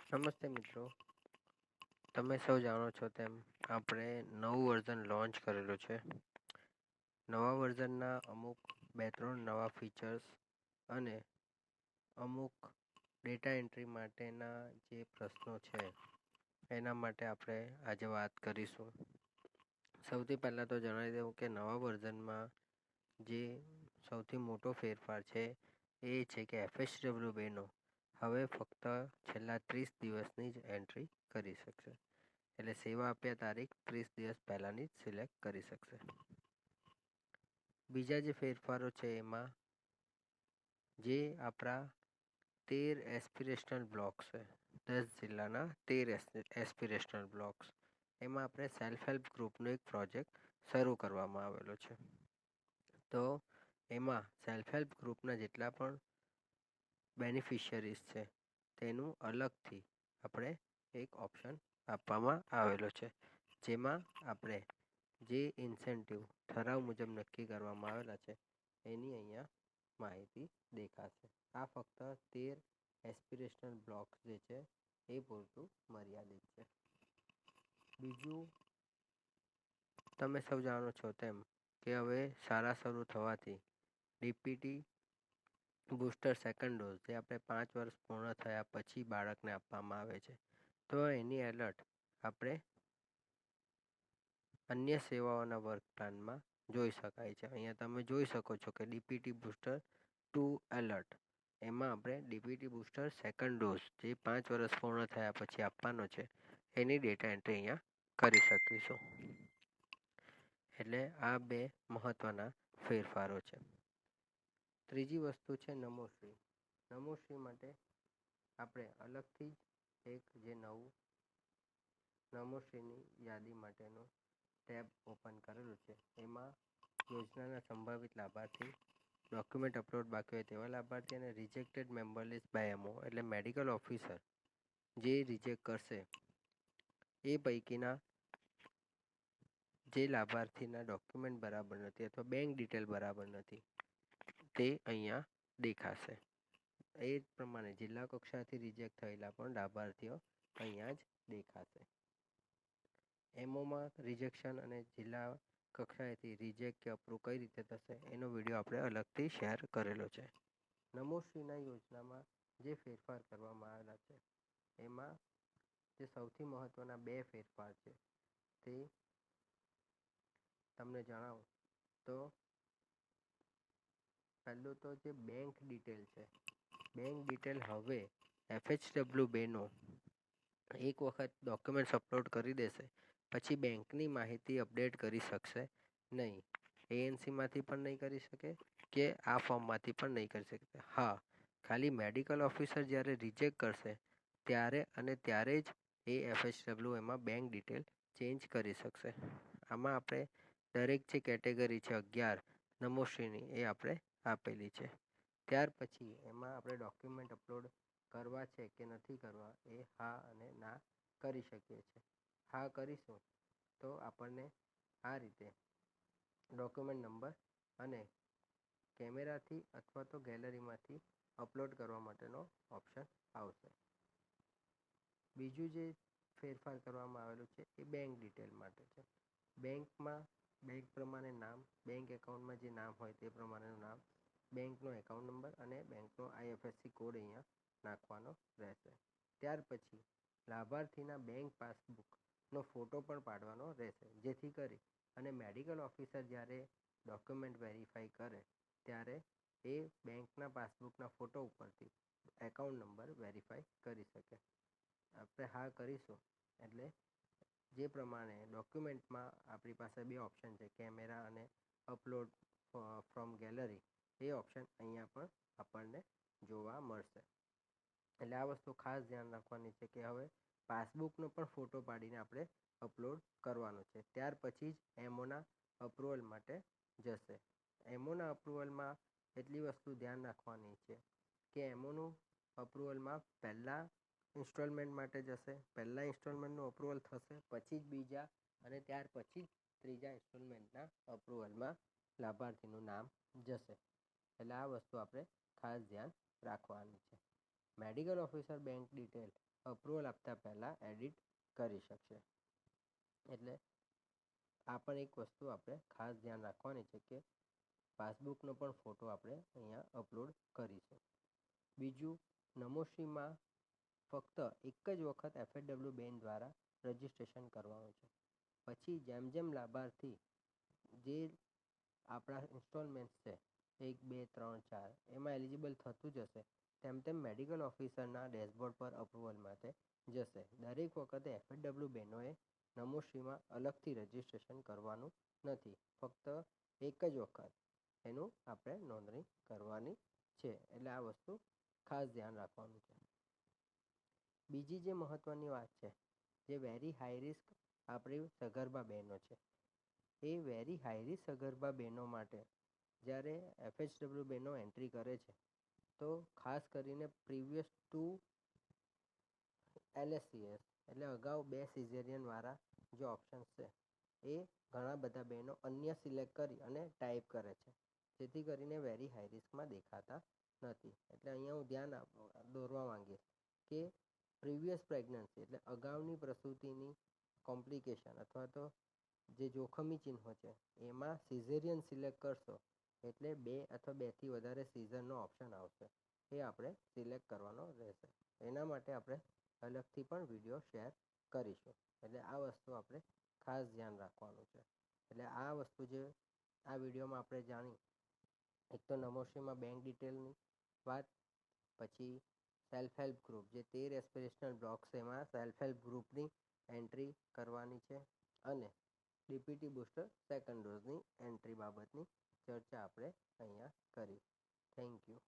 નમસ્તે મિત્રો, તમે સૌ જાણો છો તેમ આપણે નવું વર્ઝન લોન્ચ કરેલું છે. નવા વર્ઝનના અમુક 2-3 નવા ફીચર્સ અને અમુક ડેટા એન્ટ્રી માટેના જે પ્રશ્નો છે એના માટે આપણે આજે વાત કરીશું. સૌથી પહેલાં તો જણાવી દઉં કે નવા વર્ઝનમાં જે સૌથી મોટો ફેરફાર છે એ છે કે FHW2 હવે ફક્ત છેલ્લા 30 દિવસની જ એન્ટ્રી કરી શકશે. એટલે સેવા આપ્યા તારીખ 30 દિવસ પહેલાંની જ સિલેક્ટ કરી શકશે. બીજા જે ફેરફારો છે એમાં જે આપણા 13 એસ્પિરેશનલ બ્લોક્સ છે, 10 જિલ્લાના 13 એસ્પિરેશનલ બ્લોક્સ, એમાં આપણે સેલ્ફ હેલ્પ ગ્રુપનો એક પ્રોજેક્ટ શરૂ કરવામાં આવેલો છે. તો એમાં સેલ્ફ હેલ્પ ગ્રુપના જેટલા પણ બેનિફિશિયરીઝ છે તેનું અલગથી આપણે એક ઓપ્શન આપવામાં આવેલો છે, જેમાં આપણે જે ઇન્સેન્ટિવ ઠરાવ મુજબ નક્કી કરવામાં આવેલા છે એની અહીંયા માહિતી દેખાશે. આ ફક્ત 13 એસ્પિરેશનલ બ્લોક્સ જે છે એ પૂરતું મર્યાદિત છે. બીજું, તમે સૌ જાણો છો તેમ કે હવે શાળા શરૂ થવાથી ડીપીટી બૂસ્ટર સેકન્ડ ડોઝ જે આપણે 5 વર્ષ પૂર્ણ થયા પછી બાળકને આપવામાં આવે છે, તો એની એલર્ટ આપણે અન્ય સેવાઓના વર્ક પ્લાનમાં જોઈ શકાય છે. અહીંયા તમે જોઈ શકો છો કે ડીપીટી બૂસ્ટર 2 એલર્ટ, એમાં આપણે ડીપીટી બૂસ્ટર સેકન્ડ ડોઝ જે 5 વર્ષ પૂર્ણ થયા પછી આપવાનો છે એની ડેટા એન્ટ્રી અહીંયા કરી શકીશું. એટલે આ 2 મહત્ત્વના ફેરફારો છે. ત્રીજી વસ્તુ છે નમોશ્રી. નમોશ્રી માટે આપણે અલગથી જ એક જે નવું નમોશ્રીની યાદી માટેનું ટેબ ઓપન કરેલું છે. એમાં યોજનાના સંભવિત લાભાર્થી, ડોક્યુમેન્ટ અપલોડ બાકી હોય તેવા લાભાર્થી અને rejected member list by MO એટલે મેડિકલ ઓફિસર જે રિજેક્ટ કરશે એ પૈકીના જે લાભાર્થીના ડોક્યુમેન્ટ બરાબર નથી અથવા બેંક ડિટેલ બરાબર નથી તે અહીંયા દેખાશે. એ જ પ્રમાણે જિલ્લા કક્ષાથી રિજેક્ટ થયેલા પણ લાભાર્થીઓ અહીંયા જ દેખાશે. એમઓમાં રિજેક્શન અને જિલ્લા કક્ષાએથી રિજેક્ટ કે અપ્રૂવ કઈ રીતે થશે એનો વિડીયો આપણે અલગથી શેર કરેલો છે. નમોશ્રીના યોજનામાં જે ફેરફાર કરવામાં આવેલા છે એમાં જે સૌથી મહત્ત્વના 2 ફેરફાર છે તે તમને જણાવું તો પહેલું તો જે બેંક ડિટેલ છે, બેંક ડિટેલ હવે FHW2નો એક વખત ડોક્યુમેન્ટ્સ અપલોડ કરી દેશે પછી બેંકની માહિતી અપડેટ કરી શકશે નહીં. એએનસીમાંથી પણ નહીં કરી શકે કે આ ફોર્મમાંથી પણ નહીં કરી શકે. હા, ખાલી મેડિકલ ઓફિસર જ્યારે રિજેક્ટ કરશે ત્યારે અને ત્યારે જ એ FHW એમાં બેંક ડિટેલ ચેન્જ કરી શકશે. આમાં આપણે દરેક જે કેટેગરી છે 11 નમોશ્રીની એ આપણે આપેલી છે. ત્યાર પછી એમાં આપણે ડોક્યુમેન્ટ અપલોડ કરવા છે કે નથી કરવા એ હા અને ના કરી શકીએ છીએ. હા કરીશું તો આપણને આ રીતે ડોક્યુમેન્ટ નંબર અને કેમેરાથી અથવા તો ગેલેરીમાંથી અપલોડ કરવા માટેનો ઓપ્શન આવશે. બીજું જે ફેરફાર કરવામાં આવેલું છે એ બેંક ડિટેલ માટે છે. બેંકમાં બેંક પ્રમાણે નામ, બેંક એકાઉન્ટમાં જે નામ હોય તે પ્રમાણેનું નામ, બેંકનો એકાઉન્ટ નંબર અને બેંકનો IFSC કોડ અહીંયા નાખવાનો રહેશે. ત્યાર પછી લાભાર્થીના બેંક પાસબુકનો ફોટો પણ પાડવાનો રહેશે, જેથી કરી અને મેડિકલ ઓફિસર જ્યારે ડોક્યુમેન્ટ વેરીફાઈ કરે ત્યારે એ બેંકના પાસબુકના ફોટો ઉપરથી એકાઉન્ટ નંબર વેરીફાઈ કરી શકે. આપણે હા કરીશું એટલે જે પ્રમાણે ડોક્યુમેન્ટમાં આપણી પાસે 2 ઓપ્શન છે, કેમેરા અને upload from gallery, A option અહીંયા પણ આપણને જોવા મળશે. એટલે આ વસ્તુ ખાસ ધ્યાન રાખવાની છે કે હવે પાસબુકનો પણ ફોટો પાડીને આપણે અપલોડ કરવાનો છે. ત્યાર પછી જ એમઓના અપ્રુવલ માટે જશે. એમઓના અપ્રુવલમાં એટલી વસ્તુ ધ્યાન રાખવાની છે કે એમઓનું અપ્રુવલમાં પહેલાં ઇન્સ્ટોલમેન્ટ માટે જશે, પહેલાં ઇન્સ્ટોલમેન્ટનું અપ્રુવલ થશે, પછી જ બીજા અને ત્યાર પછી જ ત્રીજા ઇન્સ્ટોલમેન્ટના અપ્રુવલમાં લાભાર્થીનું નામ જશે. એટલે આ વસ્તુ આપણે ખાસ ધ્યાન રાખવાની છે. Medical officer bank detail approval આપતા પહેલાં એડિટ કરી શકશે. એટલે આ પણ એક વસ્તુ આપણે ખાસ ધ્યાન રાખવાની છે કે પાસબુકનો પણ ફોટો આપણે અહીંયા અપલોડ કરીશું. બીજું, નમોશ્રીમાં ફક્ત એક જ વખત FHW બેન દ્વારા રજિસ્ટ્રેશન કરવાનું છે. પછી જેમ જેમ લાભાર્થી જે આપણા ઇન્સ્ટોલમેન્ટ્સ છે 1, 2, 3, 4 એમાં એલિજિબલ થતું જશે તેમ તેમ મેડિકલ ઓફિસરના ડેશબોર્ડ પર અપ્રુવલ માટે જશે. દરેક વખતે FHW બહેનોએ નમોશ્રીમાં અલગથી રજિસ્ટ્રેશન કરવાનું નથી. ફક્ત એક જ વખત એનું આપણે નોંધણી કરવાની છે. એટલે આ વસ્તુ ખાસ ધ્યાન રાખવાનું છે. બીજી જે મહત્ત્વની વાત છે, જે વેરી હાઈ રિસ્ક આપણી સગર્ભા બહેનો છે, એ વેરી હાઈ રિસ્ક સગર્ભા બહેનો માટે જ્યારે FHW બહેનો એન્ટ્રી કરે છે તો ખાસ કરીને પ્રીવિયસ ટુ LSCS એટલે અગાઉ 2 સિઝેરિયનવાળા જે ઓપ્શન્સ છે એ ઘણા બધા બહેનો અન્ય સિલેક્ટ કરી અને ટાઈપ કરે છે, જેથી કરીને વેરી હાઈ રિસ્કમાં દેખાતા નથી. એટલે અહીંયા હું ધ્યાન દોરવા માંગીશ કે પ્રીવિયસ પ્રેગ્નન્સી એટલે અગાઉની પ્રસૂતિની કોમ્પ્લિકેશન અથવા તો જે જોખમી ચિહ્નો છે એમાં સિઝેરિયન સિલેક્ટ કરશો એટલે 2 અથવા 2થી વધારે સિઝરનો ઓપ્શન આવશે. એ આપણે સિલેક્ટ કરવાનો રહેશે. એના માટે આપણે અલગથી પણ વિડીયો શેર કરીશું. એટલે આ વસ્તુ આપણે ખાસ ધ્યાન રાખવાનું છે. એટલે આ વસ્તુ જે આ વિડીયોમાં આપણે જાણી, એક તો નમોશ્રીમાં બેંક ડિટેલની વાત, પછી સેલ્ફ હેલ્પ ગ્રુપ જે 13 એસ્પિરેશનલ બ્લોક્સ એમાં સેલ્ફ હેલ્પ ગ્રુપની એન્ટ્રી કરવાની છે, અને DPT બુસ્ટર સેકન્ડ ડોઝની એન્ટ્રી બાબતની ચર્ચા આપણે અહીંયા કરી. Thank you.